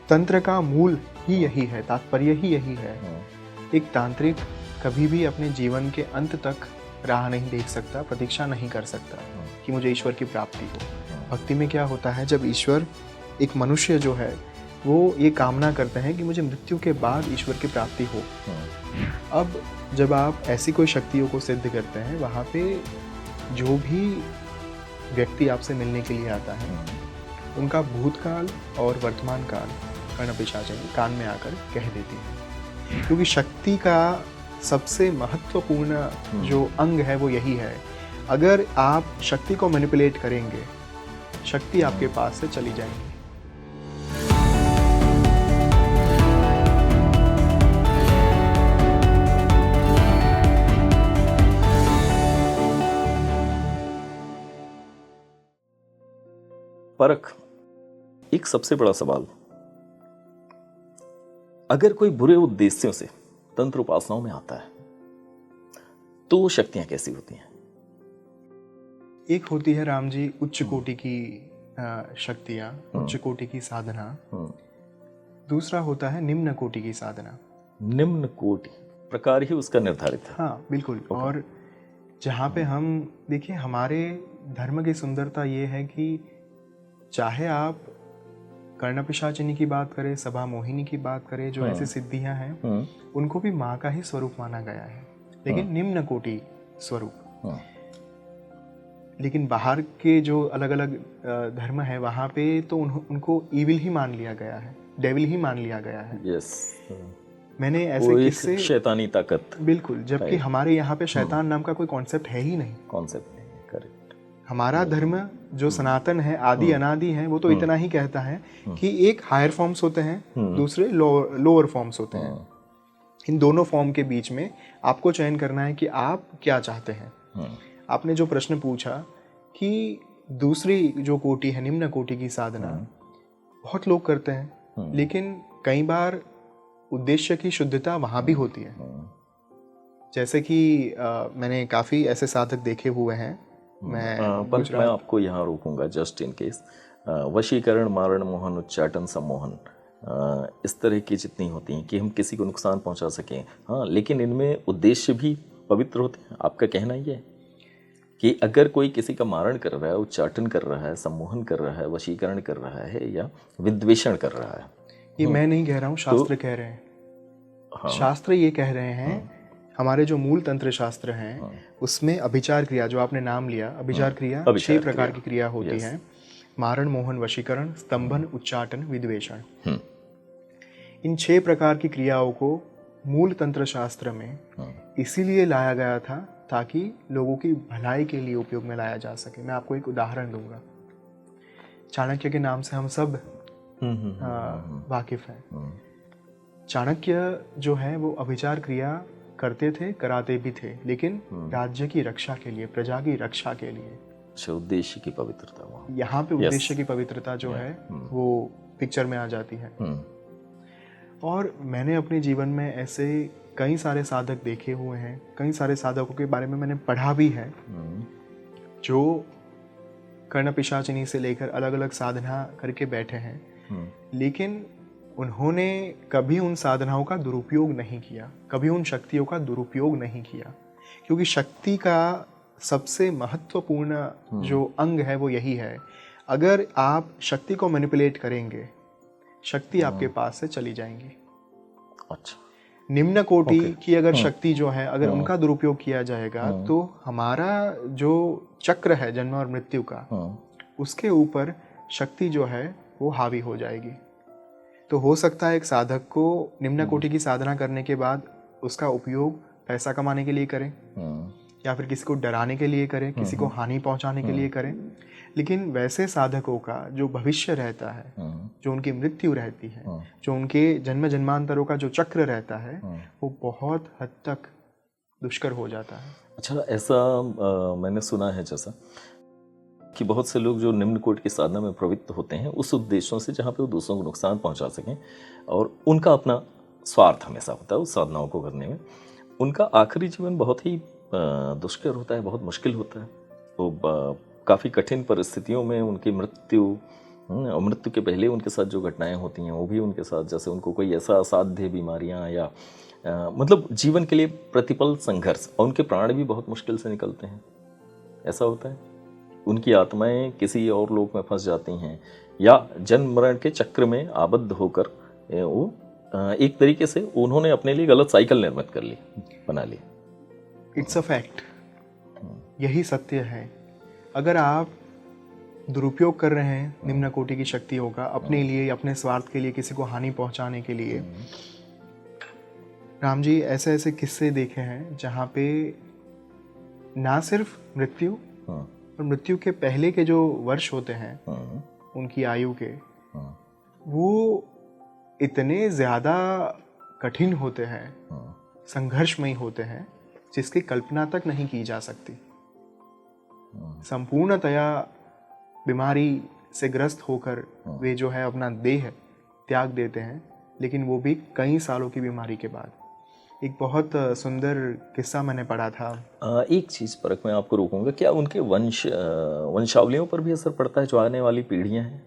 तंत्र का मूल ही यही है, तात्पर्य ही यही है। एक तांत्रिक कभी भी अपने जीवन के अंत तक राह नहीं देख सकता, प्रतीक्षा नहीं कर सकता कि मुझे ईश्वर की प्राप्ति हो। भक्ति में क्या होता है, जब ईश्वर, एक मनुष्य जो है वो ये कामना करते हैं कि मुझे मृत्यु के बाद ईश्वर की प्राप्ति हो। अब जब आप ऐसी कोई शक्तियों को सिद्ध करते हैं, वहाँ पे जो भी व्यक्ति आपसे मिलने के लिए आता है, उनका भूतकाल और वर्तमान काल कर्णपिशाचिनी कान में आकर कह देती है। क्योंकि शक्ति का सबसे महत्वपूर्ण जो अंग है वो यही है। अगर आप शक्ति को मैनिपुलेट करेंगे, शक्ति आपके पास से चली जाएगी। परख, एक सबसे बड़ा सवाल, अगर कोई बुरे उद्देश्यों से तंत्र उपासनाओं में आता है तो शक्तियां कैसी होती हैं? एक होती है राम जी उच्च कोटि की शक्तियां, उच्च कोटि की साधना। दूसरा होता है निम्न कोटि की साधना। निम्न कोटि प्रकार ही उसका निर्धारित है। हाँ बिल्कुल। और जहाँ पे हम देखिए, हमारे धर्म की सुंदरता ये है कि चाहे आप कर्णपिशाचिनी की बात करें, सभा मोहिनी की बात करें, जो ऐसी सिद्धियां हैं, उनको भी माँ का ही स्वरूप माना गया है, लेकिन निम्न कोटि स्वरूप। लेकिन बाहर के जो अलग अलग धर्म है, वहाँ पे तो उनको इविल ही मान लिया गया है, डेविल ही मान लिया गया है। यस। मैंने ऐसे किस्से, शैतानी ताकत। बिल्कुल, जबकि हमारे यहाँ पे शैतान नाम का कोई कॉन्सेप्ट है ही नहीं। कॉन्सेप्ट नहीं, करेक्ट। हमारा धर्म जो सनातन है, आदि अनादि है, वो तो इतना ही कहता है कि एक हायर फॉर्म्स होते हैं, दूसरे लोअर फॉर्म्स होते हैं। इन दोनों फॉर्म के बीच में आपको चयन करना है कि आप क्या चाहते हैं। आपने जो प्रश्न पूछा कि दूसरी जो कोटि है, निम्न कोटि की साधना, बहुत लोग करते हैं, लेकिन कई बार उद्देश्य की शुद्धता वहाँ भी होती है। जैसे कि मैंने काफ़ी ऐसे साधक देखे हुए हैं। मैं आपको यहाँ रोकूंगा जस्ट इन केस। वशीकरण, मारण, मोहन, उच्चाटन, सम्मोहन, इस तरह की जितनी होती हैं कि हम किसी को नुकसान पहुंचा सकें, हाँ, लेकिन इनमें उद्देश्य भी पवित्र होते हैं। आपका कहना ये है कि अगर कोई किसी का मारण कर रहा है, उच्चाटन कर रहा है, सम्मोहन कर रहा है, वशीकरण कर रहा है या विद्वेषण कर रहा है, ये मैं नहीं कह रहा हूँ, शास्त्र कह रहे हैं। हाँ, शास्त्र ये कह रहे हैं। हमारे जो मूल तंत्र शास्त्र हैं, उसमें अभिचार क्रिया, जो आपने नाम लिया, अभिचार क्रिया 6 प्रकार की क्रिया होती है। मारण, मोहन, वशीकरण, स्तंभन, उच्चाटन, विद्वेषण। इन 6 प्रकार की क्रियाओं को मूल तंत्र शास्त्र में इसीलिए लाया गया था ताकि लोगों की भलाई के लिए उपयोग में लाया जा सके। मैं आपको एक उदाहरण दूंगा। चाणक्य के नाम से हम सब वाकिफ हैं। चाणक्य जो है वो अभिचार क्रिया करते थे, कराते भी थे, लेकिन राज्य की रक्षा के लिए, प्रजा की रक्षा के लिए। उद्देश्य की पवित्रता वहाँ, यहाँ पे उद्देश्य की पवित्रता जो है वो पिक्चर में आ जाती है। और मैंने अपने जीवन में ऐसे कई सारे साधक देखे हुए हैं, कई सारे साधकों के बारे में मैंने पढ़ा भी है, जो कर्णपिशाचिनी से लेकर अलग अलग साधना करके बैठे हैं, लेकिन उन्होंने कभी उन साधनाओं का दुरुपयोग नहीं किया, कभी उन शक्तियों का दुरुपयोग नहीं किया। क्योंकि शक्ति का सबसे महत्वपूर्ण जो अंग है वो यही है। अगर आप शक्ति को मैनिपुलेट करेंगे, शक्ति आपके पास से चली जाएंगी। अच्छा। निम्न कोटि की अगर शक्ति जो है, अगर उनका दुरुपयोग किया जाएगा, तो हमारा जो चक्र है जन्म और मृत्यु का, उसके ऊपर शक्ति जो है वो हावी हो जाएगी। तो हो सकता है एक साधक को निम्न कोटि की साधना करने के बाद उसका उपयोग पैसा कमाने के लिए करें, या फिर किसी को डराने के लिए करें, किसी को हानि पहुंचाने के लिए करें। लेकिन वैसे साधकों का जो भविष्य रहता है, जो उनकी मृत्यु रहती है, जो उनके जन्म जन्मांतरों का जो चक्र रहता है, वो बहुत हद तक दुष्कर हो जाता है। अच्छा, ऐसा मैंने सुना है जैसा कि बहुत से लोग जो निम्न कोटि की साधना में प्रवृत्त होते हैं उस उद्देश्यों से जहाँ पे वो दूसरों को नुकसान पहुँचा सकें, और उनका अपना स्वार्थ हमेशा होता है उस साधनाओं को करने में, उनका आखिरी जीवन बहुत ही दुष्कर होता है, बहुत मुश्किल होता है। वो काफ़ी कठिन परिस्थितियों में उनकी मृत्यु और मृत्यु के पहले उनके साथ जो घटनाएं होती हैं वो भी उनके साथ, जैसे उनको कोई ऐसा असाध्य बीमारियां या मतलब जीवन के लिए प्रतिपल संघर्ष, और उनके प्राण भी बहुत मुश्किल से निकलते हैं, ऐसा होता है। उनकी आत्माएं किसी और लोक में फंस जाती हैं या जन्म मरण के चक्र में आबद्ध होकर वो एक तरीके से उन्होंने अपने लिए गलत साइकिल निर्मित कर ली, बना ली। इट्स अ फैक्ट, यही सत्य है। अगर आप दुरुपयोग कर रहे हैं निम्न कोटि की शक्तियों का अपने लिए, अपने स्वार्थ के लिए, किसी को हानि पहुंचाने के लिए, राम जी ऐसे ऐसे किस्से देखे हैं जहाँ पे ना सिर्फ मृत्यु और मृत्यु के पहले के जो वर्ष होते हैं उनकी आयु के, वो इतने ज़्यादा कठिन होते हैं, संघर्षमयी होते हैं, जिसकी कल्पना तक नहीं की जा सकती। संपूर्णतया बीमारी से ग्रस्त होकर वे जो है अपना देह त्याग देते हैं, लेकिन वो भी कई सालों की बीमारी के बाद। एक बहुत सुंदर किस्सा मैंने पढ़ा था। एक चीज़ पर मैं आपको रोकूंगा, क्या उनके वंशावलियों पर भी असर पड़ता है? जो आने वाली पीढ़ियां हैं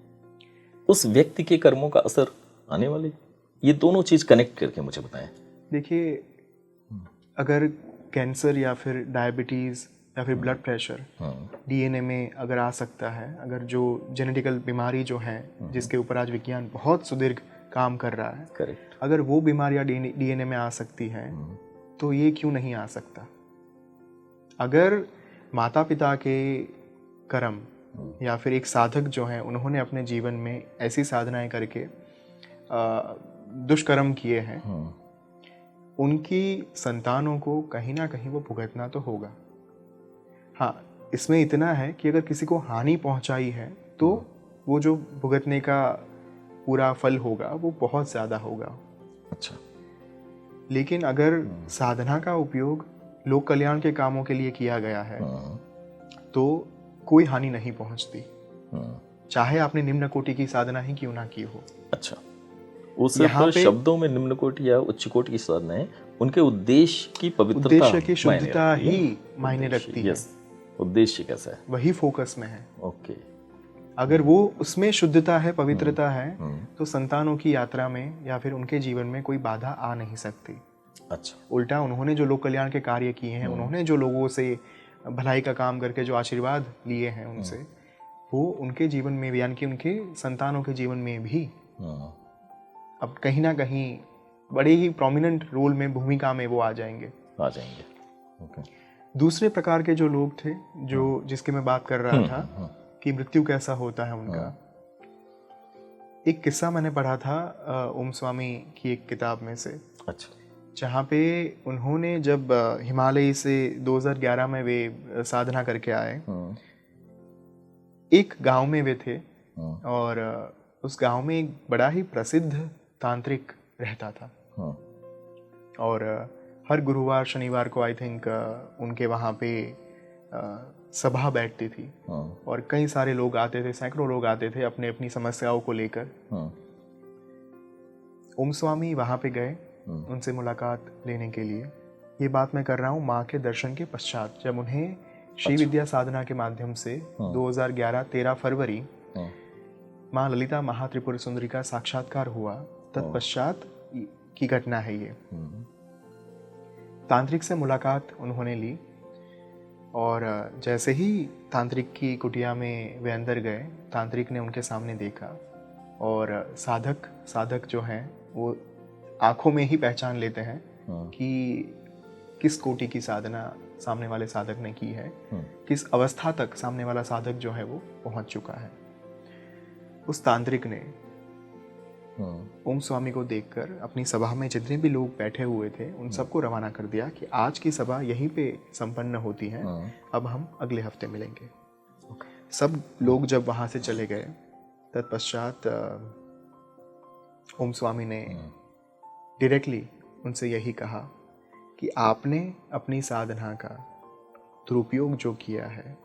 उस व्यक्ति के कर्मों का असर आने वाले, ये दोनों चीज़ कनेक्ट करके मुझे बताएं। देखिए, अगर कैंसर या फिर डायबिटीज़ या फिर ब्लड प्रेशर डीएनए में अगर आ सकता है, अगर जो जेनेटिकल बीमारी जो है जिसके ऊपर आज विज्ञान बहुत सुदीर्घ काम कर रहा है, करेक्ट, अगर वो बीमारियां डीएनए में आ सकती है तो ये क्यों नहीं आ सकता? अगर माता पिता के कर्म या फिर एक साधक जो है उन्होंने अपने जीवन में ऐसी साधनाएं करके दुष्कर्म किए हैं, उनकी संतानों को कहीं ना कहीं वो भुगतना तो होगा। हाँ, इसमें इतना है कि अगर किसी को हानि पहुंचाई है तो वो जो भुगतने का पूरा फल होगा वो बहुत ज़्यादा होगा। अच्छा, लेकिन अगर साधना का उपयोग लोक कल्याण के कामों के लिए किया गया है तो कोई हानि नहीं पहुंचती, चाहे आपने निम्न कोटि की साधना ही क्यों ना की हो। अच्छा, वो सिर्फ शब्दों में निम्न कोटि या उच्च कोटि की साधनाएं, उनके उद्देश्य की पवित्रता, उद्देश्य की शुद्धता ही मायने रखती है। उद्देश्य कैसा है वही फोकस में है। ओके, अगर वो उसमें शुद्धता है, पवित्रता है, तो संतानों की यात्रा में या फिर उनके जीवन में कोई बाधा आ नहीं सकती। अच्छा, उल्टा उन्होंने जो लोक कल्याण के कार्य किए हैं, उन्होंने जो लोगों से भलाई का काम करके जो आशीर्वाद लिए हैं उनसे, वो उनके जीवन में यानी कि उनके संतानों के जीवन में भी अब कहीं ना कहीं बड़े ही प्रोमिनेंट रोल में, भूमिका में वो आ जाएंगे। ओके। दूसरे प्रकार के जो लोग थे, जो जिसकी मैं बात कर रहा था कि मृत्यु कैसा होता है उनका, एक किस्सा मैंने पढ़ा था ओम स्वामी की एक किताब में से। अच्छा, जहाँ पे उन्होंने जब हिमालय से 2011 में वे साधना करके आए, एक गांव में वे थे और उस गांव में एक बड़ा ही प्रसिद्ध तांत्रिक रहता था और हर गुरुवार शनिवार को आई थिंक उनके वहाँ पे सभा बैठती थी और कई सारे लोग आते थे, सैकड़ों लोग आते थे अपने अपनी समस्याओं को लेकर। ओम स्वामी वहाँ पे गए उनसे मुलाकात लेने के लिए। ये बात मैं कर रहा हूँ माँ के दर्शन के पश्चात, जब उन्हें श्री विद्या साधना के माध्यम से 2011 13 फरवरी माँ ललिता महात्रिपुर सुंदरी का साक्षात्कार हुआ, तत्पश्चात की घटना है ये। तांत्रिक से मुलाकात उन्होंने ली और जैसे ही तांत्रिक की कुटिया में वे अंदर गए, तांत्रिक ने उनके सामने देखा और साधक जो हैं वो आंखों में ही पहचान लेते हैं कि किस कोटि की साधना सामने वाले साधक ने की है, किस अवस्था तक सामने वाला साधक जो है वो पहुंच चुका है। उस तांत्रिक ने ओम स्वामी को देखकर अपनी सभा में जितने भी लोग बैठे हुए थे उन सबको रवाना कर दिया कि आज की सभा यहीं पे संपन्न होती है, अब हम अगले हफ्ते मिलेंगे। सब लोग जब वहाँ से चले गए, तत्पश्चात ओम स्वामी ने डायरेक्टली उनसे यही कहा कि आपने अपनी साधना का दुरुपयोग जो किया है,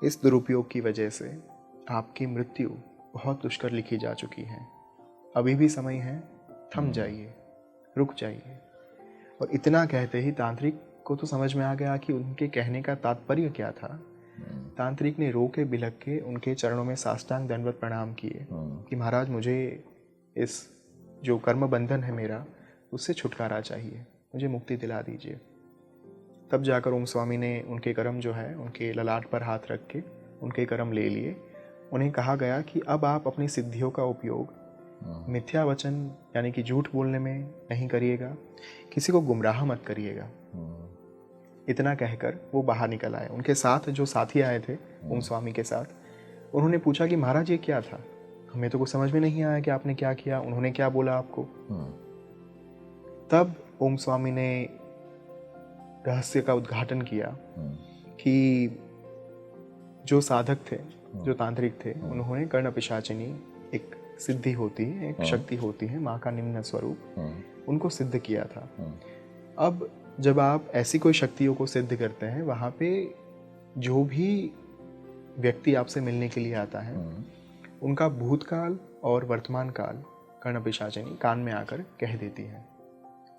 इस दुरुपयोग की वजह से आपकी मृत्यु बहुत दुष्कर लिखी जा चुकी है। अभी भी समय है, थम जाइए, रुक जाइए। और इतना कहते ही तांत्रिक को तो समझ में आ गया कि उनके कहने का तात्पर्य क्या था। तांत्रिक ने रो के बिलख के उनके चरणों में साष्टांग दंडवत प्रणाम किए कि महाराज मुझे इस जो कर्म बंधन है मेरा उससे छुटकारा चाहिए, मुझे मुक्ति दिला दीजिए। तब जाकर ओम स्वामी ने उनके कर्म जो है उनके ललाट पर हाथ रख के उनके कर्म ले लिए। उन्हें कहा गया कि अब आप अपनी सिद्धियों का उपयोग मिथ्या वचन यानी कि झूठ बोलने में नहीं करिएगा, किसी को गुमराह मत करिएगा। इतना कहकर वो बाहर निकल आए। उनके साथ जो साथी आए थे ओम स्वामी के साथ, उन्होंने पूछा कि महाराज ये क्या था, हमें तो कुछ समझ में नहीं आया कि आपने क्या किया, उन्होंने क्या बोला आपको। तब ओम स्वामी ने रहस्य का उद्घाटन किया कि जो साधक थे, जो तांत्रिक थे, उन्होंने कर्ण पिशाचिनी एक सिद्धि होती है, एक शक्ति होती है, माँ का निम्न स्वरूप, उनको सिद्ध किया था। अब जब आप ऐसी कोई शक्तियों को सिद्ध करते हैं, वहाँ पे जो भी व्यक्ति आपसे मिलने के लिए आता है उनका भूतकाल और वर्तमान काल कर्ण पिशाचिनी कान में आकर कह देती है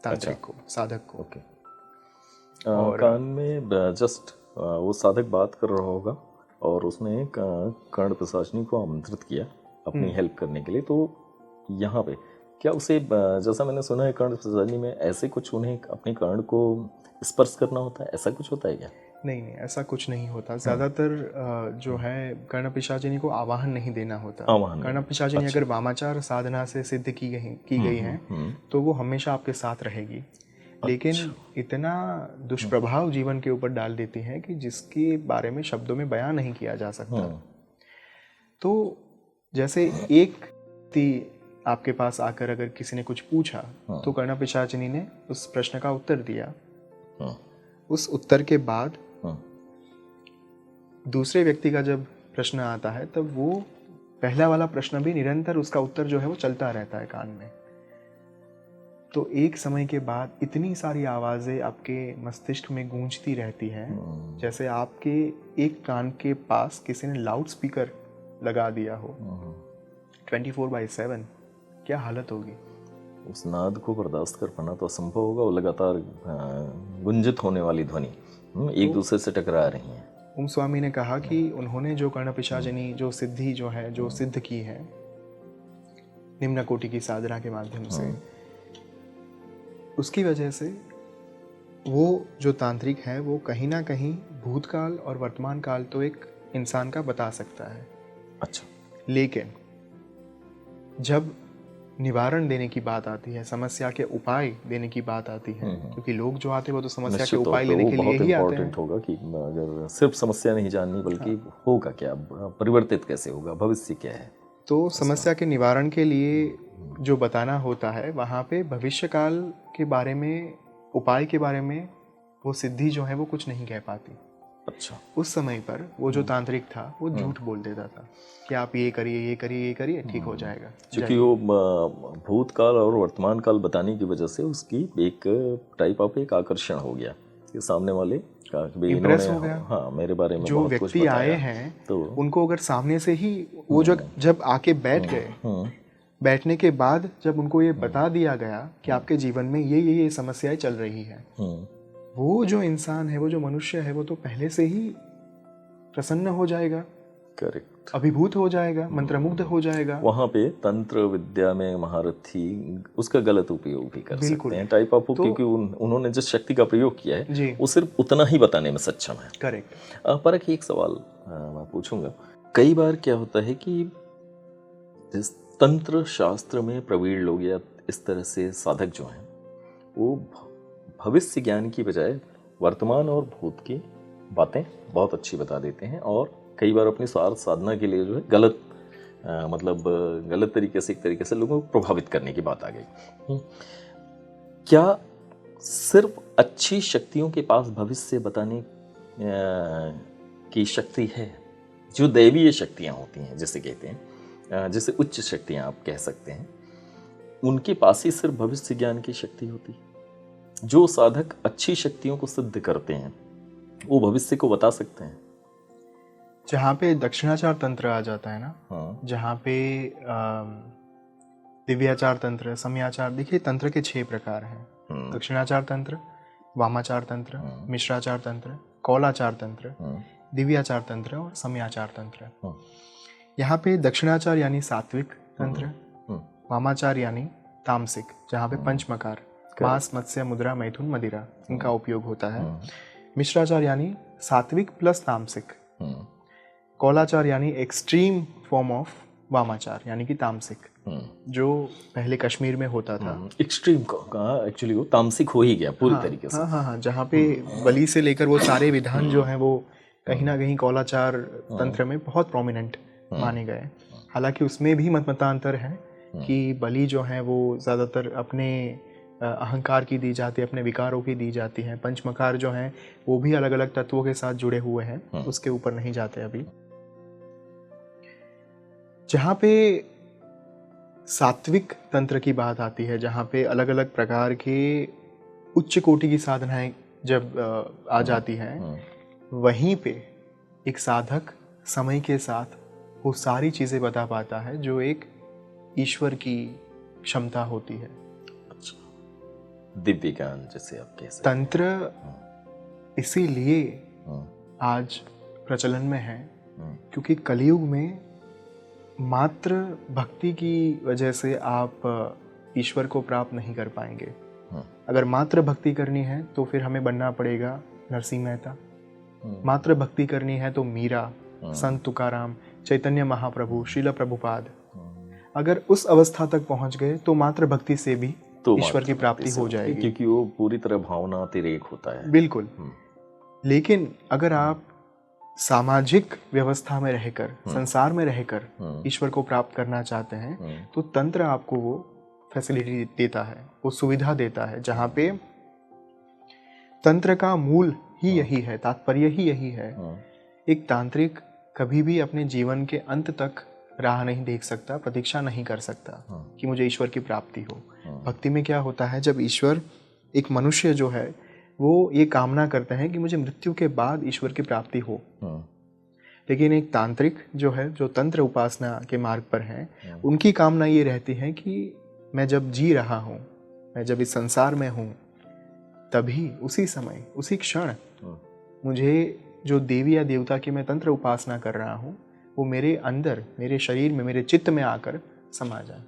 तांत्रिक को, साधक को। ओके। और कान में जस्ट वो साधक बात कर रहा होगा और उसने कर्ण पिशाचिनी को आमंत्रित किया अपनी हेल्प करने के लिए। तो यहाँ पे क्या उसे, जैसा मैंने सुना है कर्ण पिशाचिनी में ऐसे कुछ उन्हें अपने कर्ण को स्पर्श करना होता है, ऐसा कुछ होता है क्या? नहीं, ऐसा कुछ नहीं होता। ज़्यादातर जो है कर्ण पिशाचिनी को आवाहन नहीं देना होता। कर्ण पिशाचिनी अगर वामाचार साधना से सिद्ध की गई है तो वो हमेशा आपके साथ रहेगी, लेकिन इतना दुष्प्रभाव जीवन के ऊपर डाल देती है कि जिसके बारे में शब्दों में बयान नहीं किया जा सकता। तो जैसे एक व्यक्ति आपके पास आकर अगर किसी ने कुछ पूछा तो कर्ण पिशाचिनी ने उस प्रश्न का उत्तर दिया। उस उत्तर के बाद दूसरे व्यक्ति का जब प्रश्न आता है तब वो पहला वाला प्रश्न भी निरंतर उसका उत्तर जो है वो चलता रहता है कान में। तो एक समय के बाद इतनी सारी आवाज़ें आपके मस्तिष्क में गूंजती रहती हैं जैसे आपके एक कान के पास किसी ने लाउड स्पीकर लगा दिया हो 24/7। क्या हालत होगी? उस नाद को बर्दाश्त कर पाना तो असंभव होगा। वो लगातार गुंजित होने वाली ध्वनि एक दूसरे से टकरा रही हैं। ओम स्वामी ने कहा कि उन्होंने जो कर्ण पिशाचिनी जो सिद्धि जो है जो सिद्ध की है निम्न कोटि की साधना के माध्यम से, उसकी वजह से वो जो तांत्रिक है वो कहीं ना कहीं भूतकाल और वर्तमान काल तो एक इंसान का बता सकता है। अच्छा। लेकिन जब निवारण देने की बात आती है, समस्या के उपाय देने की बात आती है, क्योंकि लोग जो आते हैं वो तो समस्या के उपाय लेने के लिए ही आते हैं। होगा कि अगर सिर्फ समस्या नहीं जाननी बल्कि होगा क्या, परिवर्तित कैसे होगा, भविष्य क्या है, तो समस्या के निवारण के लिए जो बताना होता है वहाँ पे भविष्य काल के बारे में, उपाय के बारे में वो सिद्धि जो है वो कुछ नहीं कह पाती। अच्छा। उस समय पर वो जो तांत्रिक था वो झूठ बोल देता था कि आप ये करिए ये करिए ये करिए ठीक हो जाएगा। क्योंकि वो भूतकाल और वर्तमान काल बताने की वजह से उसकी एक टाइप ऑफ एक आकर्षण हो गया कि सामने वाले इम्प्रेस हो गया। हाँ, मेरे बारे में जो व्यक्ति आए हैं तो उनको अगर सामने से ही वो जब आके बैठ गए, बैठने के बाद जब उनको ये बता दिया गया कि आपके जीवन में ये समस्याएं चल रही है, वो जो इंसान है, वो जो मनुष्य है, वो तो पहले से ही प्रसन्न हो जाएगा, करेक्ट, अभिभूत हो जाएगा, मंत्रमुग्ध हो जाएगा। वहाँ पे तंत्र विद्या में महारत थी, उसका गलत उपयोग भी कर सकते हैं टाइप ऑफ, क्योंकि उन्होंने जिस शक्ति का प्रयोग किया है वो सिर्फ उतना ही बताने में सक्षम है। करेक्ट। पर एक सवाल मैं पूछूंगा, कई बार क्या होता है कि इस तंत्र शास्त्र में प्रवीण लोग या इस तरह से साधक जो हैं वो भविष्य ज्ञान की बजाय वर्तमान और भूत की बातें बहुत अच्छी बता देते हैं और कई बार अपनी स्वार्थ साधना के लिए जो है गलत तरीके से, एक तरीके से लोगों को प्रभावित करने की बात आ गई। क्या सिर्फ अच्छी शक्तियों के पास भविष्य बताने की शक्ति है? जो दैवीय शक्तियाँ होती हैं जिसे कहते हैं, जैसे उच्च शक्तियाँ आप कह सकते हैं, उनके पास ही सिर्फ भविष्य ज्ञान की शक्ति होती है? जो साधक अच्छी शक्तियों को सिद्ध करते हैं वो भविष्य को बता सकते हैं? जहाँ पे दक्षिणाचार तंत्र आ जाता है ना, जहाँ पे दिव्याचार तंत्र, समयाचार, देखिए तंत्र के 6 प्रकार हैं। दक्षिणाचार तंत्र, वामाचार तंत्र, मिश्राचार तंत्र, कौलाचार तंत्र, दिव्याचार तंत्र और समयाचार तंत्र। यहाँ पे दक्षिणाचार यानी सात्विक तंत्र, वामाचार यानी तामसिक, जहाँ पे पंचमकार मांस, मत्स्य, मुद्रा, मैथुन, मदिरा इनका उपयोग होता है। मिश्राचार यानी सात्विक प्लस तामसिक। कौलाचार यानी एक्सट्रीम फॉर्म ऑफ वामाचार यानी कि तामसिक, जो पहले कश्मीर में होता था। एक्सट्रीम का एक्चुअली वो तामसिक हो ही गया पूरी तरीके से। हाँ, जहाँ पे बलि से लेकर वो सारे विधान जो हैं वो कहीं ना कहीं कौलाचार तंत्र में बहुत प्रोमिनेंट माने गए। हालांकि उसमें भी मतमतांतर है कि बलि जो है वो ज़्यादातर अपने अहंकार की दी जाती है, अपने विकारों की दी जाती है। पंचमकार जो हैं वो भी अलग अलग तत्वों के साथ जुड़े हुए हैं, उसके ऊपर नहीं जाते अभी। जहाँ पे सात्विक तंत्र की बात आती है, जहाँ पे अलग अलग प्रकार के उच्च कोटि की साधनाएं जब आ जाती हैं, वहीं पे एक साधक समय के साथ वो सारी चीज़ें बता पाता है जो एक ईश्वर की क्षमता होती है। अच्छा, दिव्य ज्ञान जैसे आप कह सकते। तंत्र इसीलिए आज प्रचलन में है क्योंकि कलयुग में मात्र भक्ति की वजह से आप ईश्वर को प्राप्त नहीं कर पाएंगे। अगर मात्र भक्ति करनी है तो फिर हमें बनना पड़ेगा नरसिंह मेहता। मात्र भक्ति करनी है तो मीरा, संत तुकाराम, चैतन्य महाप्रभु, श्रील प्रभुपाद। अगर उस अवस्था तक पहुंच गए तो मात्र भक्ति से भी तो ईश्वर की प्राप्ति हो जाएगी, क्योंकि वो पूरी तरह भावना अतिरेक होता है। बिल्कुल। लेकिन अगर आप सामाजिक व्यवस्था में रहकर, संसार में रहकर ईश्वर को प्राप्त करना चाहते हैं तो तंत्र आपको वो फैसिलिटी देता है, वो सुविधा देता है, जहाँ पे तंत्र का मूल ही यही है, तात्पर्य ही यही है। एक तांत्रिक कभी भी अपने जीवन के अंत तक राह नहीं देख सकता, प्रतीक्षा नहीं कर सकता कि मुझे ईश्वर की प्राप्ति हो। भक्ति में क्या होता है, जब ईश्वर, एक मनुष्य जो है वो ये कामना करते हैं कि मुझे मृत्यु के बाद ईश्वर की प्राप्ति हो। लेकिन एक तांत्रिक जो है, जो तंत्र उपासना के मार्ग पर हैं, उनकी कामना ये रहती है कि मैं जब जी रहा हूँ, मैं जब इस संसार में हूँ, तभी उसी समय, उसी क्षण मुझे जो देवी या देवता की मैं तंत्र उपासना कर रहा हूँ वो मेरे अंदर, मेरे शरीर में, मेरे चित्त में आकर समा जाए।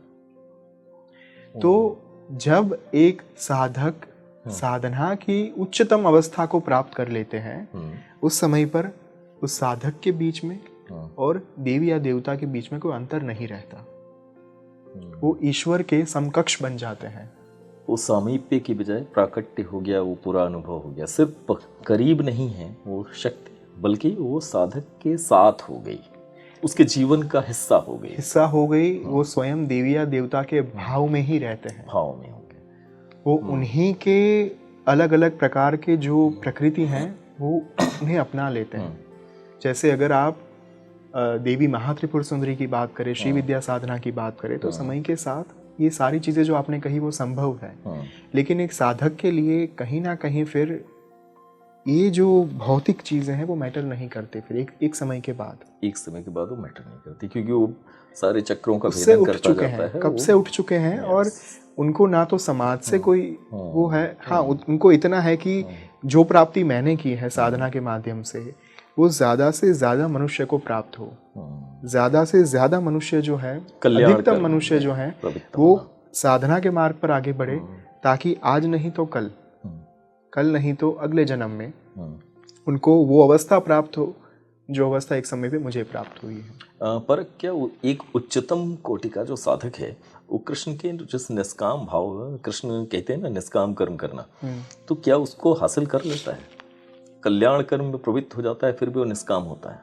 तो जब एक साधक साधना की उच्चतम अवस्था को प्राप्त कर लेते हैं, उस समय पर उस साधक के बीच में और देवी या देवता के बीच में कोई अंतर नहीं रहता। वो ईश्वर के समकक्ष बन जाते हैं। वो सामीप्य की बजाय प्राकट्य हो गया, वो पूरा अनुभव हो गया। सिर्फ करीब नहीं है वो शक्ति, बल्कि वो साधक के साथ हो गई, उसके जीवन का हिस्सा हो गई। वो स्वयं देवी या देवता के भाव में ही रहते हैं, भाव में हो गए। वो उन्हीं के अलग अलग प्रकार के जो प्रकृति हैं वो उन्हें अपना लेते हैं। जैसे अगर आप देवी महात्रिपुर सुंदरी की बात करें, श्री विद्या साधना की बात करें, तो समय के साथ ये सारी चीज़ें जो आपने कही वो संभव है। लेकिन एक साधक के लिए कहीं ना कहीं फिर ये जो भौतिक चीज़ें हैं वो मैटर नहीं करते। फिर एक समय के बाद वो मैटर नहीं करती, क्योंकि वो सारे चक्रों का भेदन करता जाता है, कब से उठ चुके हैं। और उनको ना तो समाज से कोई वो है, हाँ, उनको इतना है कि जो प्राप्ति मैंने की है साधना के माध्यम से, वो ज़्यादा से ज़्यादा मनुष्य को प्राप्त हो। ज़्यादा से ज़्यादा मनुष्य जो है, अधिकतम मनुष्य जो है, वो साधना के मार्ग पर आगे बढ़े, ताकि आज नहीं तो कल, कल नहीं तो अगले जन्म में उनको वो अवस्था प्राप्त हो जो अवस्था एक समय पे मुझे प्राप्त हुई है। पर क्या एक उच्चतम कोटि का जो साधक है वो कृष्ण के जिस निष्काम भाव, कृष्ण कहते हैं ना निष्काम कर्म करना, तो क्या उसको हासिल कर लेता है? कल्याण कर्म में प्रवृत्त हो जाता है, फिर भी वो निष्काम होता है?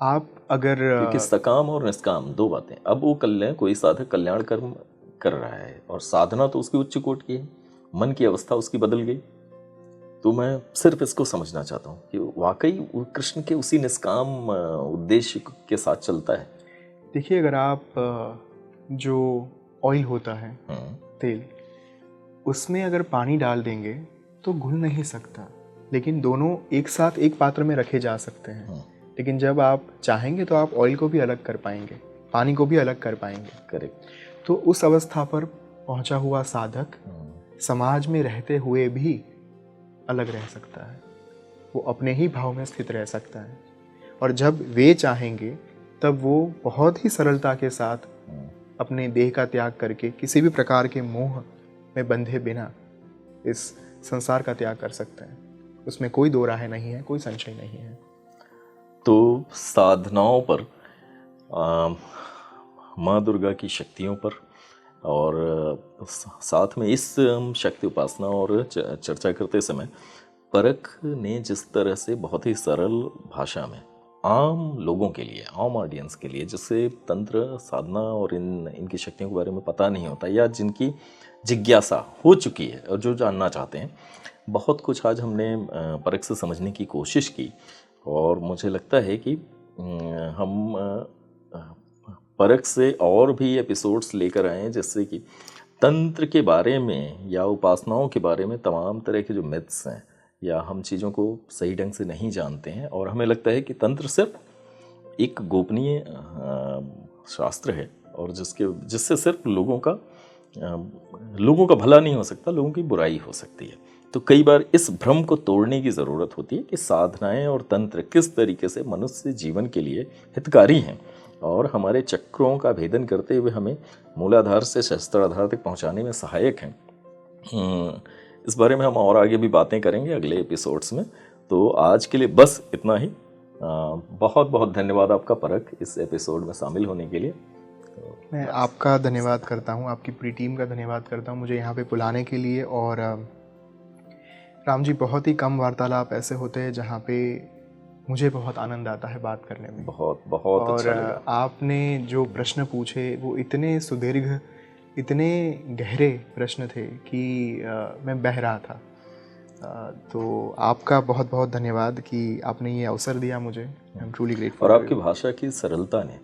आप अगर, क्योंकि सकाम और निष्काम दो बातें। अब वो कोई साधक कल्याण कर्म कर रहा है और साधना तो उसकी उच्च कोटि की है, मन की अवस्था उसकी बदल गई। तो मैं सिर्फ इसको समझना चाहता हूँ कि वाकई वो कृष्ण के उसी निष्काम उद्देश्य के साथ चलता है। देखिए, अगर आप जो ऑयल होता है, तेल, उसमें अगर पानी डाल देंगे तो घुल नहीं सकता, लेकिन दोनों एक साथ एक पात्र में रखे जा सकते हैं। लेकिन जब आप चाहेंगे तो आप ऑयल को भी अलग कर पाएंगे, पानी को भी अलग कर पाएंगे। करेक्ट। तो उस अवस्था पर पहुंचा हुआ साधक समाज में रहते हुए भी अलग रह सकता है। वो अपने ही भाव में स्थित रह सकता है। और जब वे चाहेंगे तब वो बहुत ही सरलता के साथ अपने देह का त्याग करके किसी भी प्रकार के मोह में बंधे बिना इस संसार का त्याग कर सकते हैं। उसमें कोई दो राहें नहीं है, कोई संशय नहीं है। तो साधनाओं पर माँ दुर्गा की शक्तियों पर और साथ में इस शक्ति उपासना और चर्चा करते समय परख ने जिस तरह से बहुत ही सरल भाषा में आम लोगों के लिए, आम ऑडियंस के लिए, जिससे तंत्र साधना और इनकी शक्तियों के बारे में पता नहीं होता या जिनकी जिज्ञासा हो चुकी है और जो जानना चाहते हैं, बहुत कुछ आज हमने परख से समझने की कोशिश की। और मुझे लगता है कि हम परख से और भी एपिसोड्स लेकर आए हैं, जिससे कि तंत्र के बारे में या उपासनाओं के बारे में तमाम तरह के जो मिथ्स हैं या हम चीज़ों को सही ढंग से नहीं जानते हैं और हमें लगता है कि तंत्र सिर्फ एक गोपनीय शास्त्र है और जिससे सिर्फ लोगों का भला नहीं हो सकता, लोगों की बुराई हो सकती है। तो कई बार इस भ्रम को तोड़ने की ज़रूरत होती है कि साधनाएं और तंत्र किस तरीके से मनुष्य जीवन के लिए हितकारी हैं और हमारे चक्रों का भेदन करते हुए हमें मूलाधार से शस्त्राधार तक पहुंचाने में सहायक हैं। इस बारे में हम और आगे भी बातें करेंगे अगले एपिसोड्स में। तो आज के लिए बस इतना ही। बहुत बहुत धन्यवाद आपका परख, इस एपिसोड में शामिल होने के लिए। मैं आपका धन्यवाद करता हूँ, आपकी पूरी टीम का धन्यवाद करता हूँ मुझे यहाँ पे बुलाने के लिए। और राम जी, बहुत ही कम वार्तालाप ऐसे होते हैं जहाँ पे मुझे बहुत आनंद आता है बात करने में। बहुत बहुत और अच्छा लगा। आपने जो प्रश्न पूछे वो इतने सुदीर्घ, इतने गहरे प्रश्न थे कि मैं बह रहा था। तो आपका बहुत बहुत धन्यवाद कि आपने ये अवसर दिया मुझे। I am truly grateful. और आपकी भाषा की सरलता ने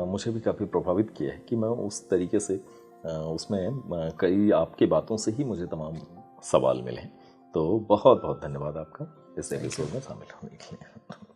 मुझे भी काफ़ी प्रभावित किया है कि मैं उस तरीके से उसमें कई आपकी बातों से ही मुझे तमाम सवाल मिले हैं। तो बहुत बहुत धन्यवाद आपका इस एपिसोड में शामिल होने के लिए।